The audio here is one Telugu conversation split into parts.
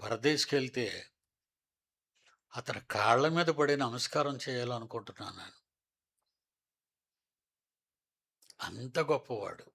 పరదేశ్కి వెళ్తే అతని కాళ్ళ మీద పడి నమస్కారం చేయాలనుకుంటున్నాను నేను. అంత గొప్పవాడు.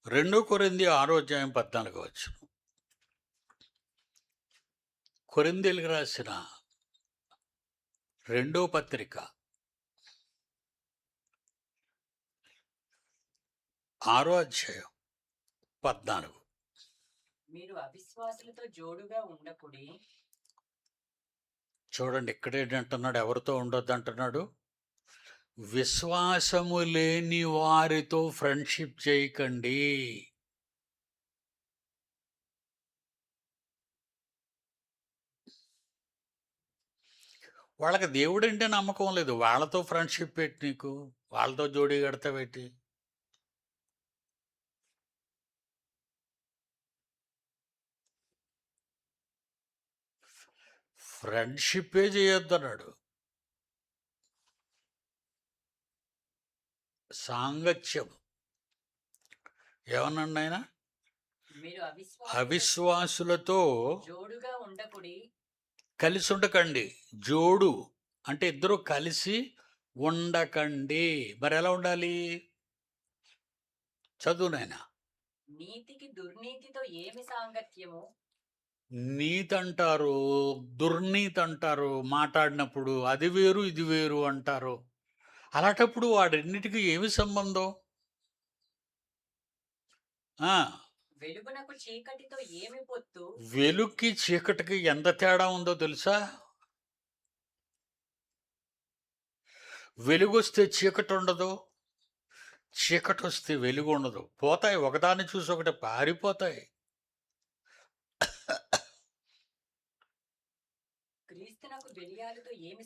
రెండో కొరింథీ 6:14 కొరింథీయులకు రాసిన రెండో పత్రిక 6:14. మీరు అవిశ్వాసులతో జోడుగా ఉండకుడి. చూడండి, ఇక్కడేంటంటున్నాడు, ఎవరితో ఉండొద్దు అంటున్నాడు? విశ్వాసము లేని వారితో ఫ్రెండ్షిప్ చేయకండి. వాళ్ళకి దేవుడంటే నమ్మకం లేదు, వాళ్ళతో ఫ్రెండ్షిప్ పెట్టి నీకు, వాళ్ళతో జోడీ కడతావేటి? ఫ్రెండ్షిప్పే చేయొద్దన్నాడు. సాంగత్యం ఏమన్నాడు ఆయన? మీరు అవిశ్వాసులతో జోడుగా ఉండకుడి. కలిసి ఉండకండి. జోడు అంటే ఇద్దరు కలిసి ఉండకండి. మరి ఎలా ఉండాలి? చదువు నాయనా. నీతికి దుర్నీతితో ఏమి సాంగత్యము? నీతి అంటారు, దుర్నీతి అంటారు. మాట్లాడినప్పుడు అది వేరు ఇది వేరు అంటారు. అలాంటప్పుడు వాడన్నిటికీ ఏమి సంబంధం? వెలుగునకు చీకటితో ఏమి పొత్తు? వెలుగుకి చీకటికి ఎంత తేడా ఉందో తెలుసా? వెలుగు వస్తే చీకటి ఉండదు, చీకటి వస్తే వెలుగు ఉండదు. పోతాయి, ఒకదాన్ని చూసి ఒకటి పారిపోతాయి.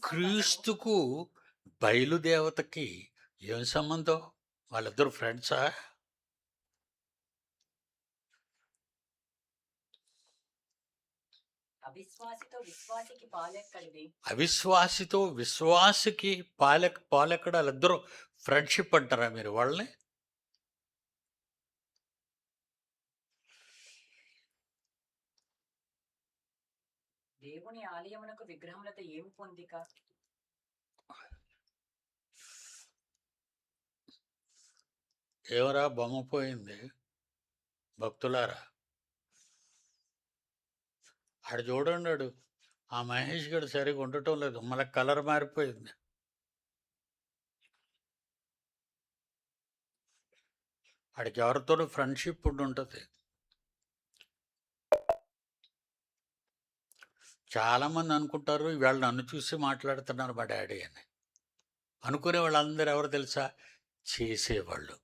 క్రీస్తుకు బయలుదేవతకి ఏం సంబంధం? వాళ్ళిద్దరు ఫ్రెండ్సా? అవిశ్వాసితో విశ్వాసికి పాలెక్కడ? వాళ్ళిద్దరూ ఫ్రెండ్షిప్ అంటారా మీరు వాళ్ళని? దేవుని ఆలయమునకు విగ్రహములతో ఏమి పొందిక? ఏమరా బొమ్మ పోయింది భక్తులారా? ఆడు చూడండి, ఆ మహేష్ గడు సరిగా ఉండటం లేదు, మళ్ళీ కలర్ మారిపోయింది. ఆడికి ఎవరితోనూ ఫ్రెండ్షిప్ ఉంటుంది. చాలామంది అనుకుంటారు ఇవాళ నన్ను చూసి మాట్లాడుతున్నారు మా డాడీ అని. అనుకునే వాళ్ళందరూ ఎవరు తెలుసా? చేసేవాళ్ళు.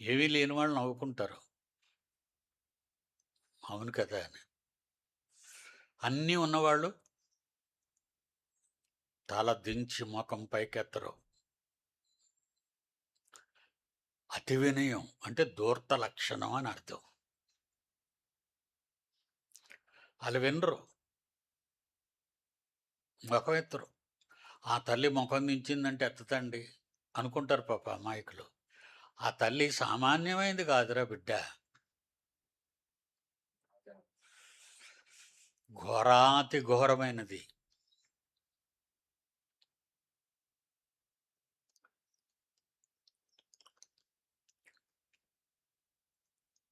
ఏమీ లేని వాళ్ళు నవ్వుకుంటారు, అవును కదా అని. అన్నీ ఉన్నవాళ్ళు తల దించి ముఖం పైకెత్తరు. అతి వినయం అంటే దూర్త లక్షణం అని అర్థం. వాళ్ళు వినరు, ముఖం ఎత్తరు. ఆ తల్లి ముఖం దించిందంటే ఎత్తతండి అనుకుంటారు పాప అమాయకులు. ఆ తల్లి సామాన్యమైనది కాదురా బిడ్డ, ఘోరాతి ఘోరమైనది.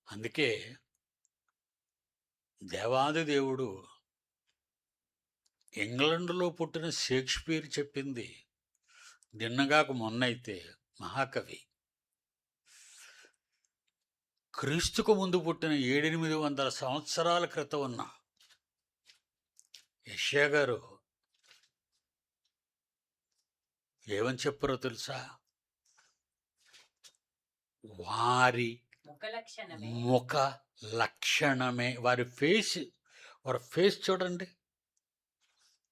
అందుకే దేవాది దేవుడు ఇంగ్లండ్లో పుట్టిన షేక్స్పియర్ చెప్పింది నిన్నగాక మొన్నైతే మహాకవి క్రీస్తుకు ముందు పుట్టిన 700-800 సంవత్సరాల క్రితం ఉన్న యెషయా గారు ఏమని చెప్పారో తెలుసా? వారి ముఖ లక్షణమే, వారి ఫేస్ చూడండి,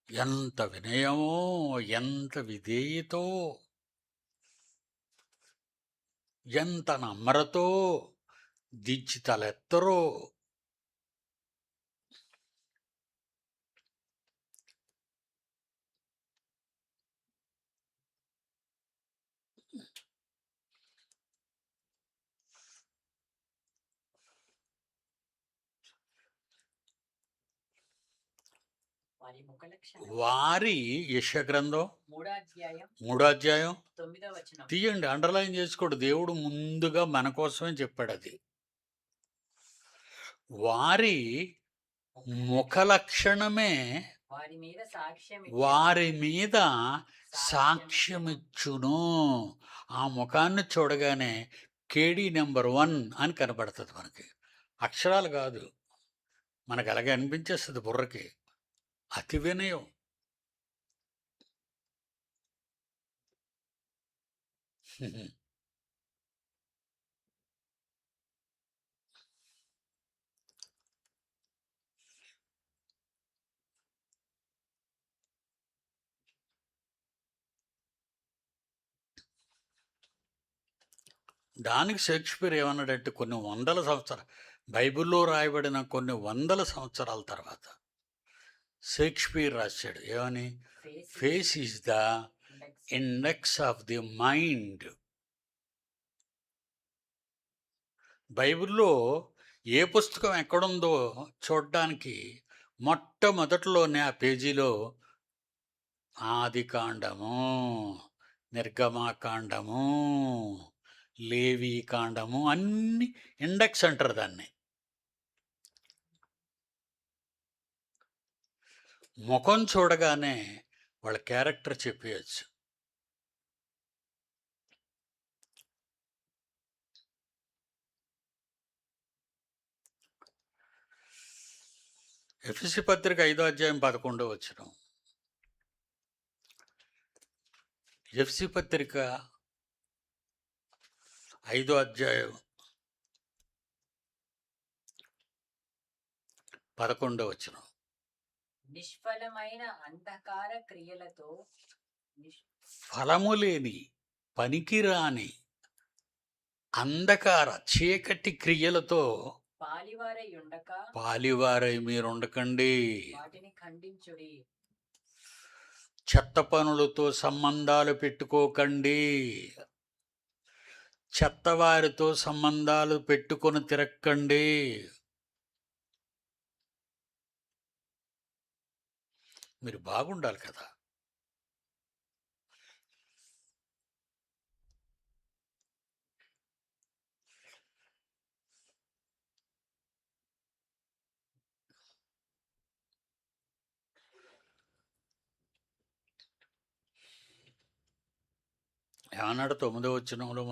ఎంత వినయమో, ఎంత విధేయతో. ఎంత నమ్రతో దించి తలెత్తరో. వారి ముఖ లక్షణం వారి యెషయా గ్రంథం 3వ అధ్యాయం 3వ అధ్యాయం 9వ వచనం. తీయండి, అండర్లైన్ చేసుకోండి. దేవుడు ముందుగా మన కోసమే చెప్పాడు అది. వారి ముఖ లక్షణమే వారి మీద సాక్ష్యం వారి మీద సాక్ష్యమిచ్చును. ఆ ముఖాన్ని చూడగానే కేడీ నెంబర్ 1 అని కనబడుతుంది మనకి. అక్షరాలు కాదు, మనకు అలాగే అనిపించేస్తుంది బుర్రకి. అతి వినయం. దానికి షేక్స్పియర్ ఏమన్నాడంటే, కొన్ని వందల సంవత్సరాలు, బైబిల్లో రాయబడిన కొన్ని వందల సంవత్సరాల తర్వాత షేక్స్పియర్ రాశాడు ఏమని? Face is the index of the mind. బైబిల్లో ఏ పుస్తకం ఎక్కడుందో చూడడానికి మొట్టమొదటిలోనే ఆ పేజీలో ఆది కాండము, నిర్గమాకాండము, లేవి కాండము అన్ని ఇండెక్స్ అంటారు దాన్ని. ముఖం చూడగానే వాళ్ళ క్యారెక్టర్ చెప్పేయచ్చు. ఎఫెసీ పత్రిక 5వ అధ్యాయం 11వ వచనం. ఎఫెసీ పత్రిక 5వ అధ్యాయం 11వ వచనం. నిష్ఫలమైన అంధకార క్రియలతో ఫలము లేని, పనికిరాని, అంధకార చీకటి క్రియలతో పాలివారై మీరుండకండి. వాటిని ఖండించుడి. చెత్త పనులతో సంబంధాలు పెట్టుకోకండి. చెత్తవారితో సంబంధాలు పెట్టుకొని తిరక్కండి. మీరు బాగుండాలి కదా. ఏమన్నాడు 9వ వచనంలో?